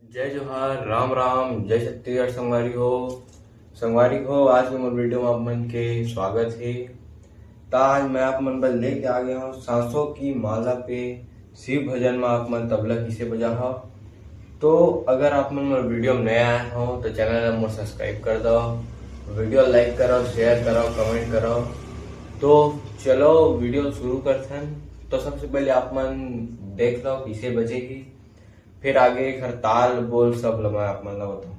जय जोहार, राम राम, जय छत्तीसगढ़। संगवारी हो आज के मोर वीडियो में आप मन के स्वागत है। आज मैं आप मन पर लेके आ गया हूँ सांसों की माला पे शिव भजन में आप मन तबला किसे बजा हो। तो अगर आप मन मोर वीडियो में नया आए हो तो चैनल मोर सब्सक्राइब कर दो, वीडियो लाइक करो, शेयर करो, कमेंट करो। तो चलो वीडियो शुरू करते हैं। तो सबसे पहले आप मन देख लो किसे बजेगी, फिर आगे हर ताल बोल सब मैं आप मन बताऊँ।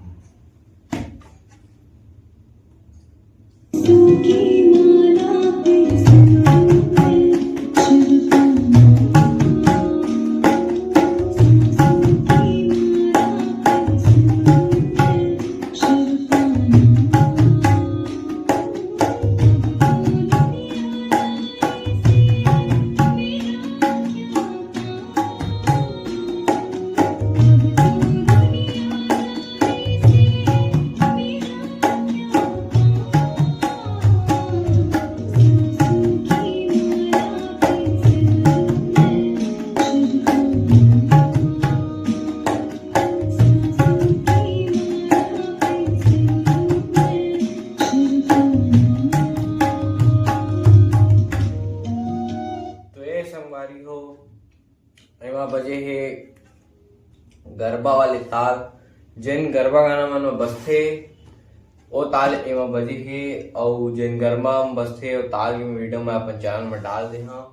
संगवारी हो एमा बजे हे गरबा वाले ताल, जेन गरबा गाना मन में बजथे ओ ताल एमा बजे हे, और जेन गरबा में बजथे ओ ताल के वीडियो में अपन चैनल में डाल दे हाँ।